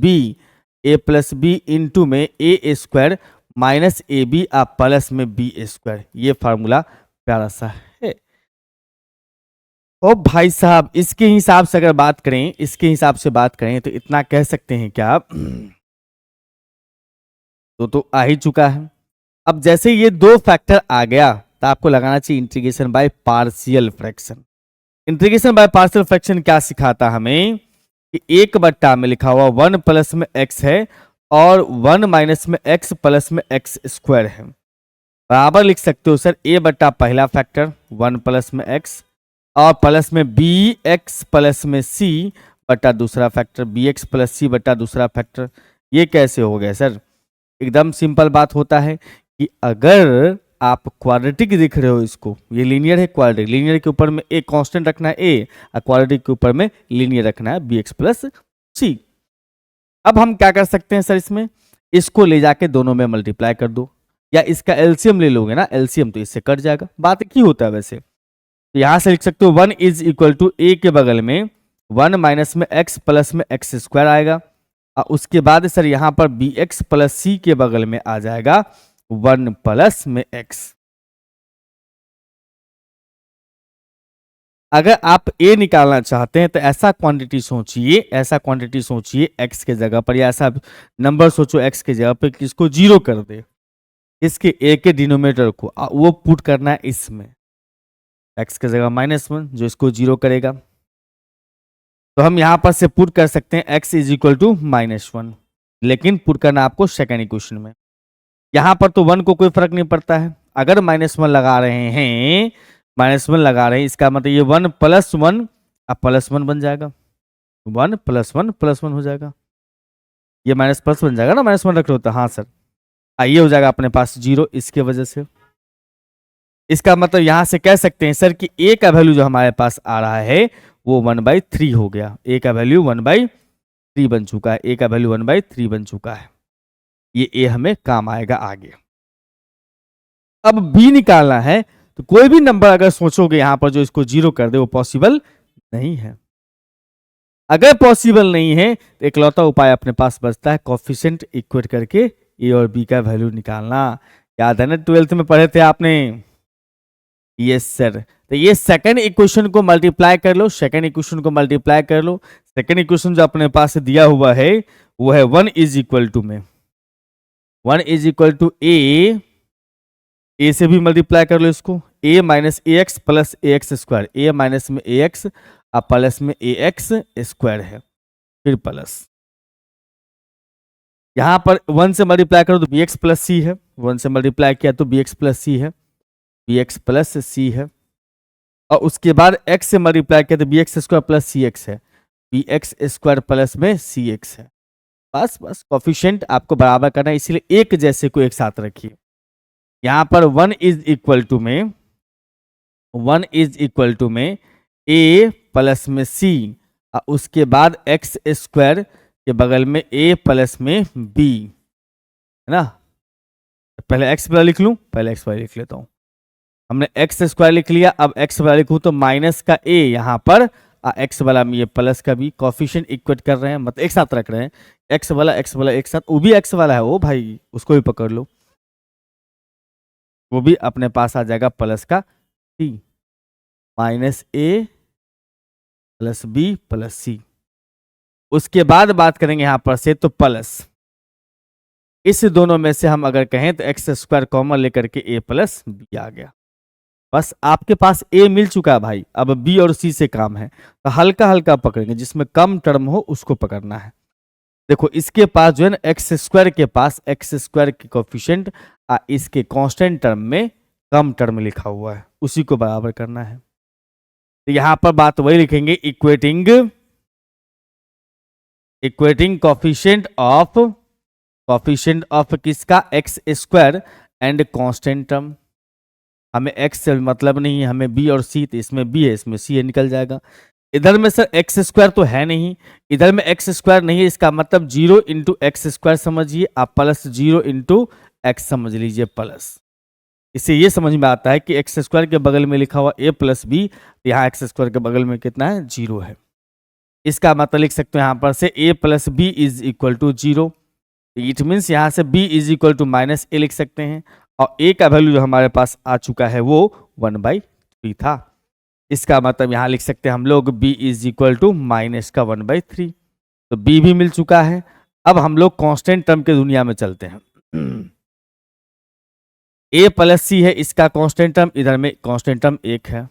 B into में A square minus A B plus में बी स्क्वायर। ये फार्मूला प्यारा सा है। ओ भाई साहब इसके हिसाब से अगर बात करें, इसके हिसाब से बात करें तो इतना कह सकते हैं क्या, तो आ ही चुका है। अब जैसे ये 2 फैक्टर आ गया तो आपको लगाना चाहिए integration by partial fraction. Integration by partial fraction क्या सिखाता हमें कि 1 बट्टा में लिखा हुआ 1 प्लस में x है और 1 माइनस में x प्लस में x स्क्वायर है, बराबर लिख सकते हो सर a बट्टा पहला फैक्टर 1 प्लस में x और प्लस में bx प्लस में c बट्टा दूसरा फैक्टर bx प्लस c बट्टा दूसरा फैक्टर। ये कैसे हो गया सर, एकदम सिंपल बात होता है कि अगर आप क्वाड्रेटिक दिख रहे हो इसको, ये लीनियर है, क्वाड्रेटिक लीनियर के ऊपर में ए कांस्टेंट रखना है ए और क्वाड्रेटिक के ऊपर में लीनियर रखना है bx प्लस सी। अब हम क्या कर सकते हैं सर, इसमें इसको ले जाके दोनों में मल्टीप्लाई कर दो, या इसका एलसीएम ले लोगे ना, एलसीएम तो इससे कट जाएगा, बात की होता है वैसे। तो यहां से लिख सकते हो 1 इज इक्वल टू ए के बगल में 1 माइनस में x प्लस में एक्स स्क्वायर आएगा, और उसके बाद सर यहाँ पर बी एक्स प्लस सी के बगल में आ जाएगा 1 प्लस में x। अगर आप a निकालना चाहते हैं तो ऐसा क्वांटिटी सोचिए, ऐसा क्वांटिटी सोचिए x के जगह पर, या ऐसा नंबर सोचो x के जगह पर किसको जीरो कर दे, इसके a के डिनोमिनेटर को, वो पुट करना है इसमें, x के जगह -1 जो इसको जीरो करेगा। तो हम यहां पर से पुट कर सकते हैं x इज इक्वल टू -1, लेकिन पुट करना आपको सेकेंड इक्वेशन में। यहां पर तो 1 को कोई फर्क नहीं पड़ता है, अगर -1 लगा रहे हैं, -1 लगा रहे हैं, इसका मतलब ये 1 प्लस 1 अब +1 बन जाएगा, 1 प्लस 1 प्लस 1 हो जाएगा, ये माइनस प्लस बन जाएगा ना, -1 रख लो तो, हाँ सर, ये हो जाएगा अपने पास 0 इसके वजह से। इसका मतलब यहां से कह सकते हैं सर कि a का वैल्यू जो हमारे पास आ रहा है वो 1/3 हो गया, a का वैल्यू 1/3 बन चुका है, a का वैल्यू 1/3 बन चुका है, ये a हमें काम आएगा आगे। अब b निकालना है, तो कोई भी नंबर अगर सोचोगे यहां पर जो इसको जीरो कर दे वो पॉसिबल नहीं है। अगर पॉसिबल नहीं है तो इकलौता उपाय अपने पास बचता है कोफिशिएंट इक्वेट करके a और b का वैल्यू निकालना। याद है ना 12th में पढ़े थे आपने, यस सर। तो ये सेकंड इक्वेशन को मल्टीप्लाई कर लो, सेकंड इक्वेशन को मल्टीप्लाई कर लो, सेकंड इक्वेशन जो अपने पास दिया हुआ है वो है 1 इज इक्वल टू में 1 इज इक्वल टू ए से भी मल्टीप्लाई कर लो इसको, a minus A x plus A x square, A minus में ए एक्स और प्लस में ए एक्स स्क्वायर है, फिर प्लस यहां पर 1 से मल्टीप्लाई करो तो बी एक्स प्लस सी है, 1 से मल्टीप्लाई किया तो बी एक्स प्लस सी है, बी एक्स प्लस सी है, और उसके बाद x से मल्टीप्लाई किया तो बी एक्स स्क्वायर प्लस सी एक्स है, बी एक्स स्क्वायर प्लस में सी एक्स है। बस बस कोफिशिएंट आपको बराबर करना है, इसलिए एक जैसे को एक साथ रखिए। यहां पर 1 इज इक्वल टू में 1 इज इक्वल टू में a प्लस में c, और उसके बाद एक्स स्क्वायर के बगल में a प्लस में b, है ना। पहले x वाला लिख लूं, पहले x वाला लिख लेता हूं, हमने एक्स स्क्वायर लिख लिया, अब एक्स वाला लिखूं तो माइनस का a यहाँ पर, एक्स वाला में ये प्लस का भी, कोफिशिएंट इक्वेट कर रहे हैं, मतलब एक साथ रख रहे हैं, एक्स वाला एक साथ, वो भी एक्स वाला है, वो भाई उसको भी पकड़ लो, वो भी अपने पास आ जाएगा प्लस का c, minus a plus b plus c। उसके बाद बात करेंगे यहां पर से तो प्लस, इस दोनों में से हम अगर कहें तो एक्स स्क्वायर कॉमन लेकर के a प्लस b आ गया। बस आपके पास a मिल चुका है भाई, अब b और c से काम है, तो हल्का हल्का पकड़ेंगे, जिसमें कम टर्म हो उसको पकड़ना है। देखो इसके पास जो है ना एक्स स्क्वायर के पास एक्स स्क्वायर की कोफिशिएंट इसके कांस्टेंट टर्म में कम टर्म लिखा हुआ है, उसी को बराबर करना है। तो यहां पर बात वही लिखेंगे, इक्वेटिंग कोफिशिएंट ऑफ किसका, x square and constant term. हमें x से मतलब नहीं है, हमें b और c, तो इसमें b है इसमें c है, निकल जाएगा। इधर में सर एक्स स्क्वायर तो है नहीं, इधर में एक्स स्क्वायर नहीं है, इसका मतलब 0 इंटू एक्स स्क्वायर समझिए, आप प्लस 0 इंटू एक्स समझ लीजिए प्लस। इससे ये समझ में आता है कि एक्स स्क्वायर के बगल में लिखा हुआ a प्लस बी, यहाँ एक्स स्क्वायर के बगल में कितना है, 0 है। इसका मतलब लिख सकते हो यहाँ पर से a plus B is equal to 0, it means यहाँ से b is equal to minus A लिख सकते हैं, और a का वैल्यू जो हमारे पास आ चुका है वो 1/3 था। इसका मतलब यहां लिख सकते हैं हम लोग b is equal to minus का 1/3, तो b भी मिल चुका है। अब हम लोग कांस्टेंट टर्म के दुनिया में चलते हैं। a प्लस सी है इसका कांस्टेंट टर्म, इधर में कांस्टेंट टर्म 1 है,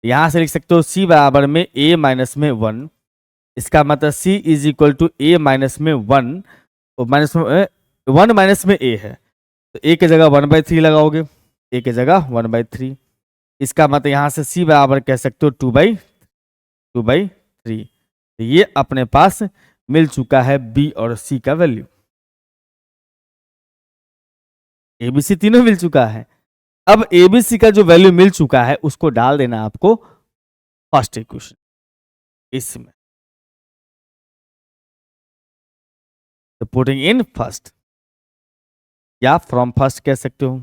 यहां से लिख सकते हो c बराबर में a माइनस में 1, इसका मतलब c is equal to a minus में 1, और माइनस में 1 माइनस में a है, तो a की जगह 1/3 लगाओगे, a की जगह 1/3, इसका मतलब यहां से c बराबर कह सकते हो 2/3। तो ये अपने पास मिल चुका है b और c का वैल्यू, abc तीनों मिल चुका है। अब abc का जो वैल्यू मिल चुका है उसको डाल देना आपको फर्स्ट इक्वेशन इसमें, तो पुटिंग इन फर्स्ट या फ्रॉम फर्स्ट कह सकते हो।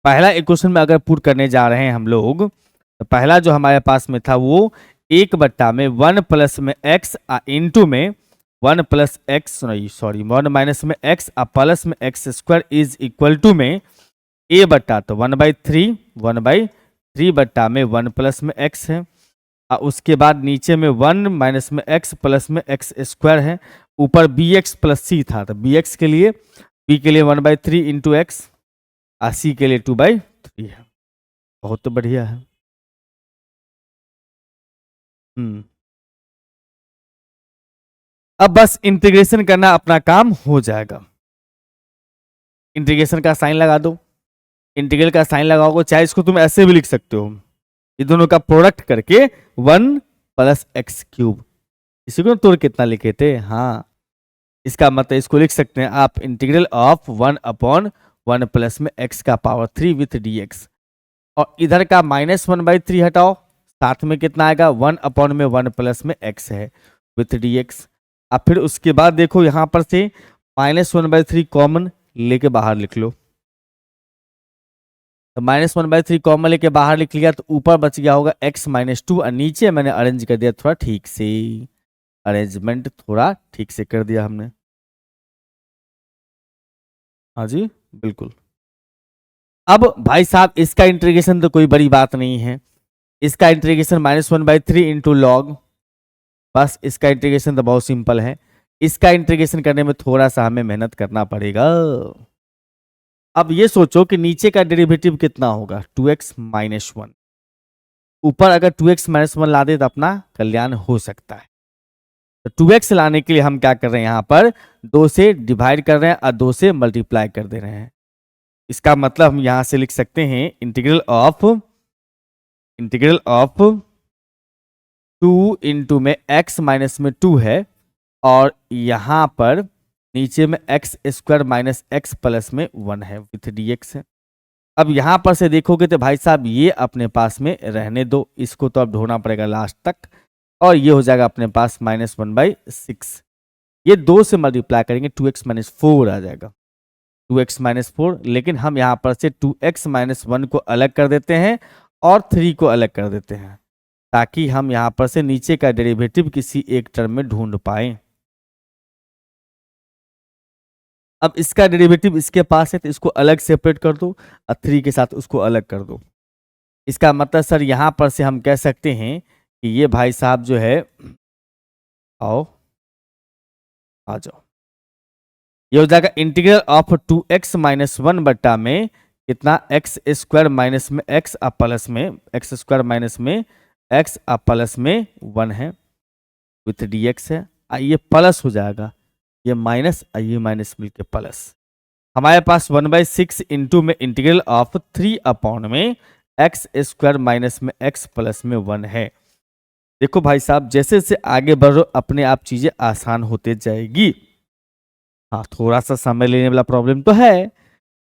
पहला इक्वेशन में अगर पुट करने जा रहे हैं हम लोग, तो पहला जो हमारे पास में था वो एक बट्टा में 1 प्लस में एक्स इंटू में 1 प्लस एक्स सॉरी 1 माइनस में एक्स प्लस में x square is equal to में ए बट्टा तो 1/3 1/3 बट्टा में 1 प्लस में एक्स है और उसके बाद नीचे में 1 माइनस में एक्स प्लस में एक्स स्क्वायर है, ऊपर बी एक्स प्लस सी था तो बी एक्स के लिए बी के लिए 1/3 इंटू एक्स और सी के लिए 2/3 है। बहुत बढ़िया है। अब बस इंटीग्रेशन करना, अपना काम हो जाएगा। इंटीग्रेशन का साइन लगा दो, इंटीग्रल का साइन लगाओगे, चाहे इसको तुम ऐसे भी लिख सकते हो, ये दोनों का प्रोडक्ट करके 1 प्लस एक्स क्यूब, इसी को तोड़ कितना लिखे थे, हाँ इसका मतलब इसको लिख सकते हैं आप इंटीग्रल ऑफ 1/1 प्लस में एक्स का पावर 3 विथ डी एक्स। और इधर का -1/3 हटाओ, साथ में कितना आएगा 1/1 प्लस में एक्स है विथ डी एक्स। अब फिर उसके बाद देखो यहां पर से -1/3 कॉमन लेके बाहर लिख लो, तो -1/3 कॉमन लेके बाहर लिख लिया तो ऊपर बच गया होगा x-2 और नीचे मैंने अरेंज कर दिया थोड़ा ठीक से, अरेंजमेंट थोड़ा ठीक से कर दिया हमने। हाँ जी बिल्कुल। अब भाई साहब इसका इंटीग्रेशन तो कोई बड़ी बात नहीं है, इसका इंटीग्रेशन -1/3 इंटू लॉग, बस इसका इंटीग्रेशन तो बहुत सिंपल है। इसका इंटीग्रेशन करने में थोड़ा सा हमें मेहनत करना पड़ेगा। अब ये सोचो कि नीचे का डेरिवेटिव कितना होगा 2x - 1, ऊपर अगर 2x - 1 ला दे तो अपना कल्याण हो सकता है। तो 2x लाने के लिए हम क्या कर रहे हैं, यहाँ पर 2 से डिवाइड कर रहे हैं और 2 से मल्टीप्लाई कर दे रहे हैं। इसका मतलब हम यहां से लिख सकते हैं इंटीग्रल ऑफ 2 इंटू में x माइनस में 2 है और यहां पर नीचे में x square minus x plus में 1 है विथ डी एक्स है। अब यहां पर से देखोगे तो भाई साहब ये अपने पास में रहने दो, इसको तो अब ढोना पड़ेगा लास्ट तक, और ये हो जाएगा अपने पास -1/6। ये 2 से मल्टीप्लाई करेंगे 2x - 4 आ जाएगा, 2x - 4। लेकिन हम यहाँ पर से 2x - 1 को अलग कर देते हैं और 3 को अलग कर देते हैं ताकि हम यहाँ पर से नीचे का डेरिवेटिव किसी एक टर्म में ढूंढ पाए। अब इसका डेरिवेटिव इसके पास है तो इसको अलग सेपरेट कर दो और 3 के साथ उसको अलग कर दो। इसका मतलब सर यहाँ पर से हम कह सकते हैं कि ये भाई साहब जो है, आओ आ जाओ, ये हो जाएगा इंटीग्रल ऑफ 2x - 1 बट्टा में कितना एक्स स्क्वायर माइनस में एक्स प्लस में एक्स स्क्वायर माइनस में एक्स प्लस में 1 है विथ डी एक्स है। ये प्लस हो जाएगा, ये माइनस और ये माइनस मिलके प्लस। हमारे पास 1/6 इंटू में इंटीग्रल ऑफ 3 में एक्स स्क्वायर माइनस में एक्स प्लस में 1 है। देखो भाई साहब जैसे जैसे आगे बढ़ो अपने आप चीजें आसान होते जाएगी। हाँ थोड़ा सा समय लेने वाला प्रॉब्लम तो है,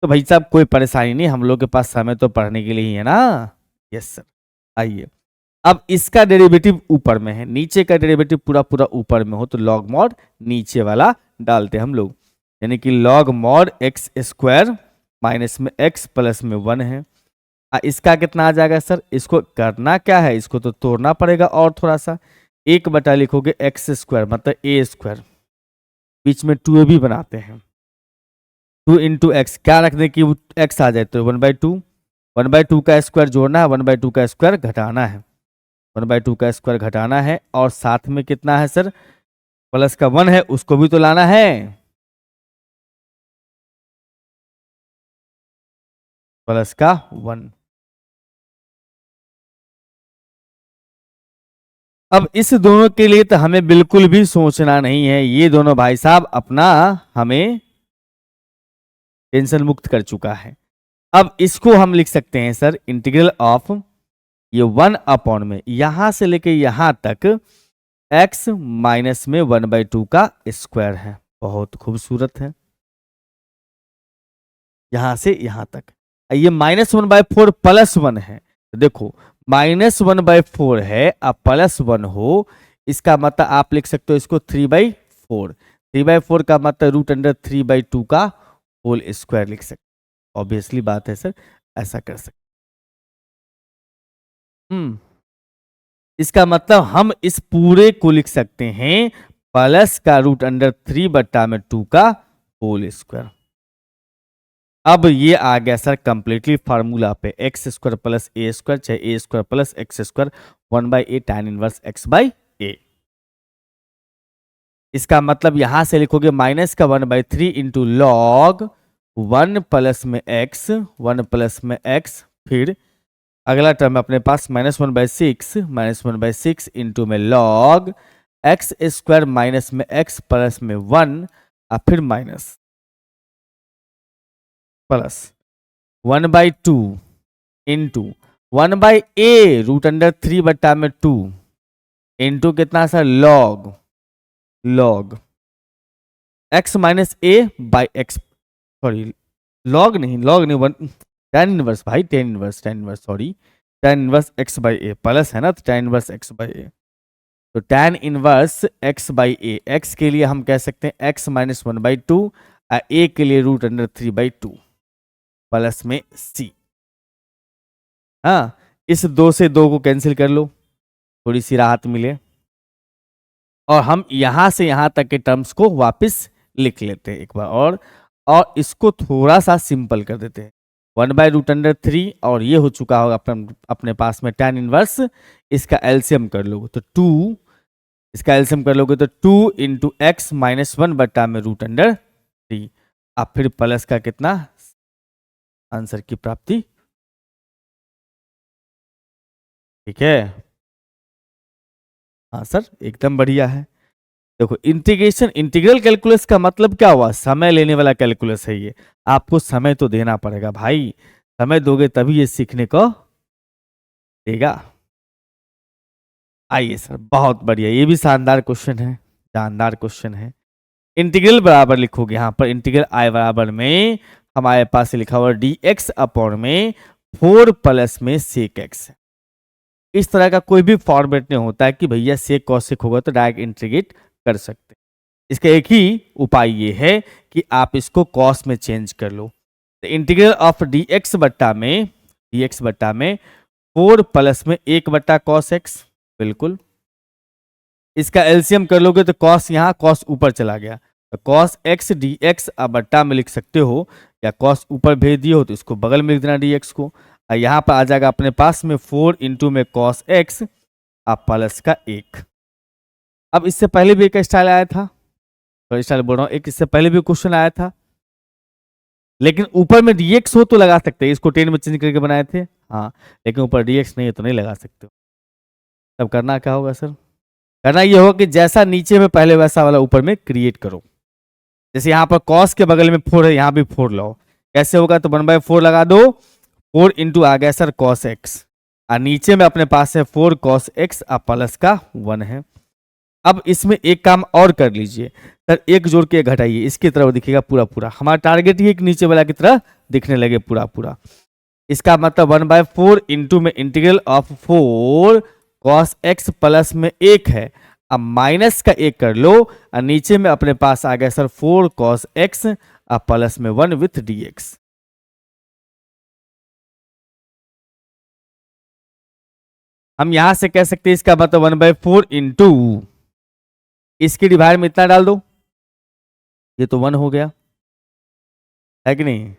तो भाई साहब कोई परेशानी नहीं, हम लोग के पास समय तो पढ़ने के लिए ही है ना। Yes sir. आइए अब इसका डेरिवेटिव ऊपर में है, नीचे का डेरिवेटिव पूरा पूरा ऊपर में हो तो लॉग मॉड नीचे वाला डालते हैं हम लोग, यानी कि log mod x square minus में एक्स प्लस में 1 है। इसका कितना आ जाएगा सर, इसको करना क्या है, इसको तो तोड़ना पड़ेगा और थोड़ा सा, 1 बटा लिखोगे एक्स स्क्वायर मतलब ए स्क्वायर, बीच में 2 भी बनाते हैं, 2 इंटू एक्स, क्या रख दें कि एक्स आ जाए तो 1/2, 1/2 का स्क्वायर जोड़ना है, 1/2 का स्क्वायर घटाना है, 1/2 का स्क्वायर घटाना है और साथ में कितना है सर प्लस का 1 है उसको भी तो लाना है, प्लस का 1। अब इस दोनों के लिए तो हमें बिल्कुल भी सोचना नहीं है, ये दोनों भाई साहब अपना हमें टेंशन मुक्त कर चुका है। अब इसको हम लिख सकते हैं सर इंटीग्रल ऑफ ये 1 में यहां से लेके यहां तक x माइनस में 1/2 का स्क्वायर है, बहुत खूबसूरत है, यहां से यहां तक। ये -1/4 प्लस 1 है, तो देखो -1/4 है अब +1 हो, इसका मतलब आप लिख सकते हो इसको 3/4, 3/4 का मतलब √3/2 का होल स्क्वायर लिख सकते, ऑब्वियसली बात है सर, ऐसा कर सकते। इसका मतलब हम इस पूरे को लिख सकते हैं प्लस का रूट अंडर 3/2 का होल स्क्वायर। अब ये आ गया सर कंप्लीटली फार्मूला पे, X square plus A square चाहे A square plus X square 1/a tan inverse x/a। इसका मतलब यहां से लिखोगे माइनस का 1/3 इंटू लॉग 1 प्लस में एक्स 1 प्लस में एक्स, फिर अगला टर्म अपने पास -1/6 इंटू में लॉग एक्स स्क्वायर माइनस में एक्स प्लस में 1 और फिर minus plus 1/2 into 1/a root under 3/2 into कितना sir log x minus A by x, sorry log नहीं वन tan इनवर्स भाई tan inverse sorry tan inverse x/a plus है ना, तो tan इनवर्स x/a, तो tan इनवर्स x/a, x के लिए हम कह सकते हैं x माइनस 1/2 और a के लिए रूट अंडर 3/2 प्लस में c। हाँ, इस 2 से 2 को कैंसिल कर लो, थोड़ी सी राहत मिले, और हम यहां से यहां तक के टर्म्स को वापस लिख लेते हैं एक बार और इसको थोड़ा सा सिंपल कर देते हैं। 1/√3 और ये हो चुका होगा अपने पास में tan इनवर्स, इसका एलसीएम कर लोगे तो 2, इसका एलसीएम कर लोगे तो 2 इंटू एक्स माइनस 1/√3, अब फिर प्लस का कितना आंसर की प्राप्ति। ठीक है, हाँ सर एकदम बढ़िया है। देखो इंटीग्रल कैलकुलस का मतलब क्या हुआ, समय लेने वाला कैलकुलस है ये, आपको समय तो देना पड़ेगा भाई, समय दोगे तभी ये सीखने को देगा। आइए सर, बहुत बढ़िया, ये भी शानदार क्वेश्चन है, शानदार क्वेश्चन है। इंटीग्रल बराबर लिखोगे यहाँ पर, इंटीग्रल आई बराबर में हमारे पास लिखा हुआ dx अपॉन में 4 प्लस में sec x। इस तरह का कोई भी फॉर्मेट नहीं होता है कि भैया sec cosec होगा तो डायरेक्ट इंटीग्रेट कर सकते। इसका एक ही उपाय ये है कि आप इसको कॉस में चेंज कर लो, तो इंटीग्रल ऑफ dx बट्टा में 4 प्लस में 1/cos x, बिल्कुल। इसका एलसीएम कर लोगे तो कॉस यहाँ कॉस ऊपर चला गया, तो cos x dx अब बट्टा में लिख सकते हो, या कॉस ऊपर भेज दिए हो तो इसको बगल में लिख देना dx को, और यहाँ पर आ जाएगा अपने पास में 4 इंटू में cos x अब प्लस का 1। अब इससे पहले भी एक स्टाइल आया था, तो स्टाइल बोल रहा हूँ, एक इससे पहले भी क्वेश्चन आया था, लेकिन ऊपर में dx हो तो लगा सकते हैं, इसको 10 में चेंज करके बनाए थे, हाँ, लेकिन ऊपर dx नहीं है तो नहीं लगा सकते। तब करना क्या होगा सर, करना ये होगा कि जैसा नीचे में पहले वैसा वाला ऊपर में क्रिएट करो। जैसे यहाँ पर cos के बगल में 4 है, यहाँ भी 4 लाओ, कैसे होगा, तो 1/4 लगा दो, 4 इंटू आ गया सर cos x, और नीचे में अपने पास है 4 cos x और प्लस का 1 है। अब इसमें एक काम और कर लीजिए सर, एक जोड़ के घटाइए, इसकी तरफ दिखेगा पूरा पूरा, हमारा टारगेट ही एक नीचे वाला की तरह दिखने लगे पूरा पूरा। इसका मतलब 1/4 इंटू में integral of 4 cos x plus में 1 है, अब माइनस का 1 कर लो, और नीचे में अपने पास आ गया सर 4 cos x और प्लस में 1 विथ dx। हम यहां से कह सकते हैं इसका मतलब 1/4 इंटू इसके डिवाइड में इतना डाल दो, ये तो 1 हो गया है कि नहीं।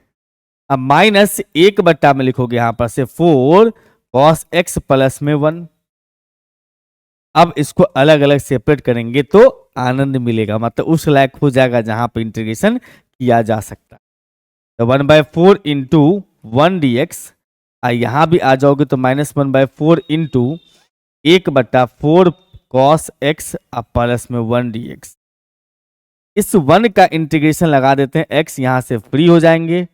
अब माइनस 1/, में लिखोगे यहां पर से 4 cos x प्लस में 1। अब इसको अलग अलग सेपरेट करेंगे तो आनंद मिलेगा, मतलब उस लायक हो जाएगा जहां पर इंटीग्रेशन किया जा सकता है। तो 1/4 इंटू 1 dx, यहां भी आ जाओगे तो -1/4 इंटू 1/4 cos x प्लस में 1 dx। इस 1 का इंटीग्रेशन लगा देते हैं, x यहां से फ्री हो जाएंगे,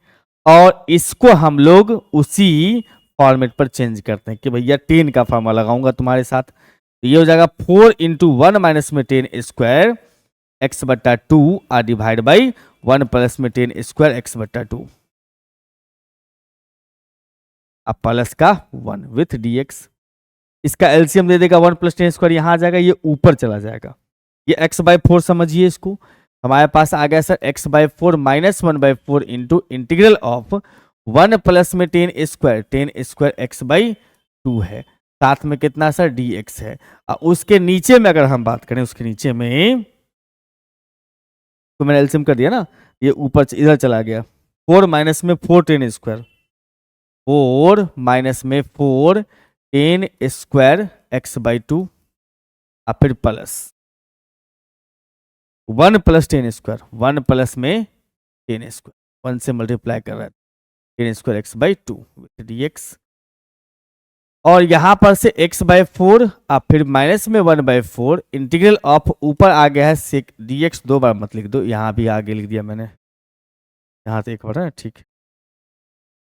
और इसको हम लोग उसी फॉर्मेट पर चेंज करते हैं कि भैया 10 का फॉर्मूला लगाऊंगा तुम्हारे साथ, तो ये हो जाएगा 4 इंटू 1 माइनस में 10 स्क्वायर x/2 और डिवाइड बाई 1 प्लस में 10 स्क्वायर x/2 अब प्लस का 1 विथ dx। इसका एलसीएम दे देगा 1 प्लस 10 स्क्वायर, यहां आ जाएगा, ये ऊपर चला जाएगा, ये x/4 समझिए इसको, हमारे पास आ गया sir x/4 minus 1/4 into integral of 1 plus में 10 स्क्वायर x/2 है, साथ में कितना सर डी एक्स है। उसके नीचे में अगर हम बात करें, उसके नीचे में तो मैंने एलसीएम कर दिया ना, ये ऊपर इधर चला गया, 4 माइनस में 4 टेन स्क्वायर, 4 माइनस में 4 टेन स्क्वायर एक्स बाई 2, और फिर plus 1 plus ten square, 1 plus में टेन स्क्वायर, 1 से मल्टीप्लाई कर रहा है, ten square x by 2 D x. और यहां पर से x बाई 4 और फिर माइनस में 1 बाई 4, इंटीग्रल ऑफ ऊपर आ गया है सेक डी एक्स, 2 बार मत लिख दो, यहां भी आगे लिख दिया मैंने, यहां तो एक बार है ठीक।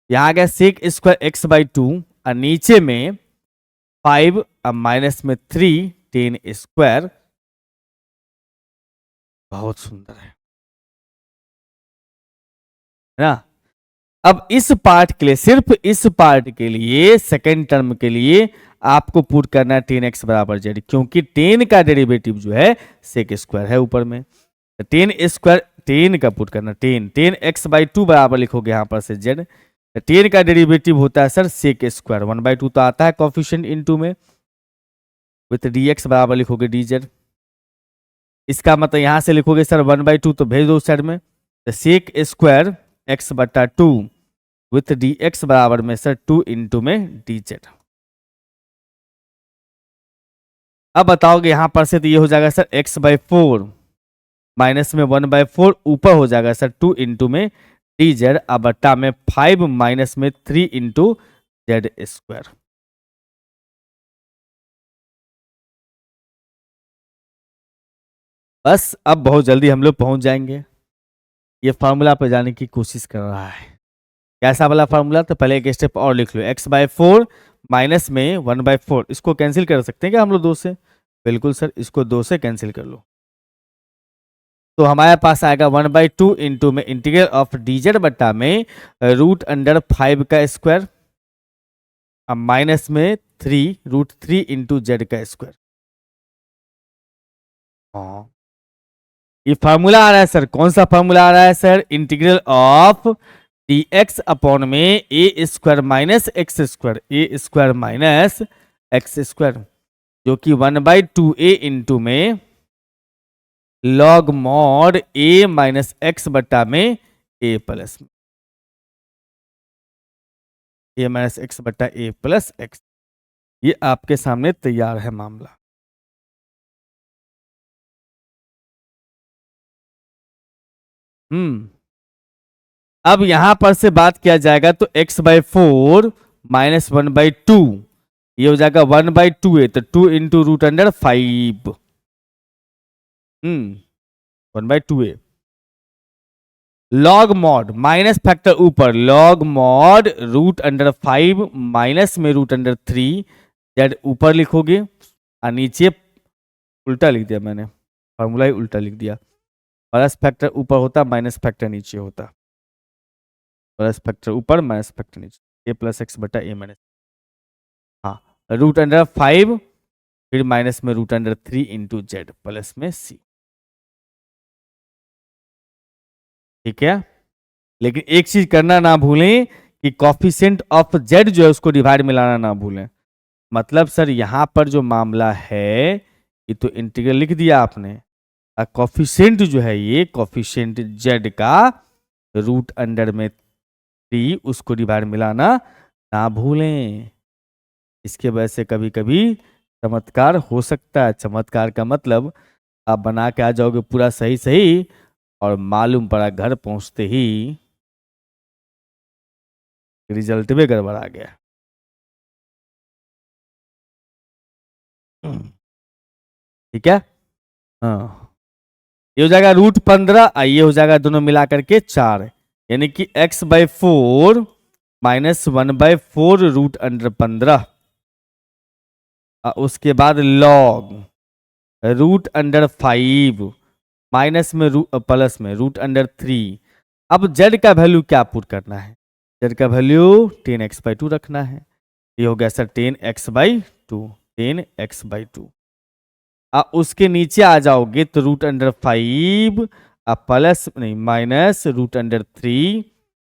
यहां आ गया सेक स्क्वायर एक्स बाई 2 और नीचे में 5 और माइनस में 3 टेन स्क्वायर। बहुत सुंदर है ना। अब इस पार्ट के लिए, सिर्फ इस पार्ट के लिए, सेकेंड टर्म के लिए आपको पुट करना है 10x बराबर जेड, क्योंकि 10 का डेरिवेटिव जो है सेक स्क्वायर है ऊपर में, 10 स्क्वायर 10 का पुट करना, 10 x बाई 2 बराबर लिखोगे यहां पर से जेड। 10 का डेरिवेटिव होता है सर सेक स्क्वायर, 1 बाई 2 तो आता है कॉफिशिएंट इनटू में, विथ dx बराबर लिखोगे dz। इसका मतलब यहां से लिखोगे सर 1 बाई 2 तो भेज दो उस साइड में, सेक स्क्वायर x बटा 2 विथ dx बराबर में सर 2 इंटू में dz। अब बताओगे यहां पर से तो ये हो जाएगा सर x बाई 4 माइनस में 1 बाई 4, ऊपर हो जाएगा सर 2 इंटू में dz, अब बट्टा में 5 माइनस में 3 इंटू जेड स्क्वायर। बस अब बहुत जल्दी हम लोग पहुंच जाएंगे। ये फार्मूला पे जाने की कोशिश कर रहा है, कैसा वाला फार्मूला, तो पहले एक स्टेप और लिख लो, x बाई 4 माइनस में 1 बाई 4, इसको कैंसिल कर सकते हैं क्या हम लोग 2 से? बिल्कुल सर, इसको 2 से कैंसिल कर लो, तो हमारे पास आएगा 1 बाई 2 इंटू में इंटीग्रल ऑफ dz बट्टा में रूट अंडर 5 का स्क्वायर, अब माइनस में 3 रूट 3 इंटू जेड का स्क्वायर। हाँ, ये फार्मूला आ रहा है सर, कौन सा फार्मूला आ रहा है sir? Integral of D x upon में A square minus x square, A square minus x square, जो कि 1 बाई 2 ए इंटू में लॉग मॉड ए माइनस एक्स बट्टा में ए प्लस में ए माइनस एक्स बट्टा ए प्लस एक्स। ये आपके सामने तैयार है मामला। अब यहां पर से बात किया जाएगा तो x बाई 4 माइनस 1 बाई 2, ये हो जाएगा 1 बाई 2 है, तो 2 इंटू रूट अंडर 5, 1 बाई 2 है। लॉग मॉड माइनस फैक्टर ऊपर, log mod root under 5 minus में रूट अंडर 3, जेड ऊपर लिखोगे और नीचे उल्टा लिख दिया मैंने, फॉर्मूला ही उल्टा लिख दिया, प्लस फैक्टर ऊपर होता माइनस फैक्टर नीचे होता, प्लस फैक्टर ऊपर माइनस फैक्टर नीचे, ए प्लस एक्स बटा ए माइनस, हाँ, रूट अंडर 5 फिर माइनस में root under 3 into z plus में सी। ठीक है, लेकिन एक चीज करना ना भूलें कि कॉफिशिएंट ऑफ जेड जो है उसको डिवाइड में लाना ना भूलें। मतलब सर यहां पर जो मामला है, ये तो इंटीग्रल लिख दिया आपने, कॉफिशिएंट जो है ये कॉफिशिएंट जेड का रूट अंडर में 3, उसको डिवाइड मिलाना ना भूलें। इसके वजह से कभी कभी चमत्कार हो सकता है। चमत्कार का मतलब आप बना के आ जाओगे पूरा सही सही, और मालूम पड़ा घर पहुंचते ही रिजल्ट में गड़बड़ आ गया। ठीक है, हाँ, ये हो जाएगा रूट 15, ये हो जाएगा दोनों मिला करके 4, यानी कि x by 4 minus 1 by 4 root under 15, उसके बाद लॉग रूट अंडर 5 माइनस में प्लस में रूट अंडर 3। अब z का वैल्यू क्या पुट करना है? z का वैल्यू 10x बाई 2 रखना है। ये हो गया sir 10x by 2, 10x by 2। उसके नीचे आ जाओगे तो रूट अंडर 5 प्लस नहीं minus root under 3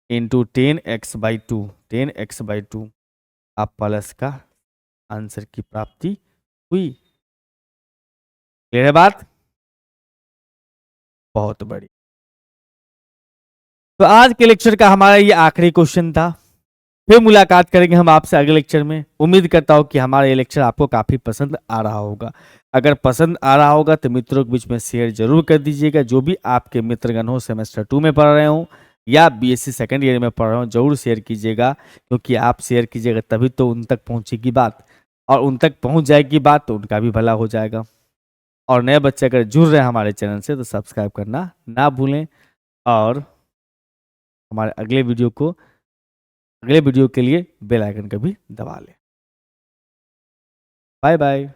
into 10x by 2, 10x by 2 आप प्लस का आंसर की प्राप्ति हुई। क्लियर है बात? बहुत बड़ी। तो आज के लेक्चर का हमारा ये आखिरी क्वेश्चन था। फिर मुलाकात करेंगे हम आपसे अगले लेक्चर में। उम्मीद करता हूँ कि हमारा ये लेक्चर आपको काफी पसंद आ रहा होगा। अगर पसंद आ रहा होगा तो मित्रों के बीच में शेयर जरूर कर दीजिएगा। जो भी आपके मित्रगण हो, सेमेस्टर 2 में पढ़ रहे हो या बीएससी सेकंड ईयर में पढ़ रहे हो, जरूर शेयर कीजिएगा, क्योंकि आप शेयर कीजिएगा तभी तो उन तक पहुंचेगी बात, और उन तक पहुंच जाएगी बात तो उनका भी भला हो जाएगा। और नए बच्चे अगर जुड़ रहे हैं हमारे चैनल से तो सब्सक्राइब करना ना भूलें, और हमारे अगले वीडियो के लिए बेल आइकन का भी दबा लें। Bye bye.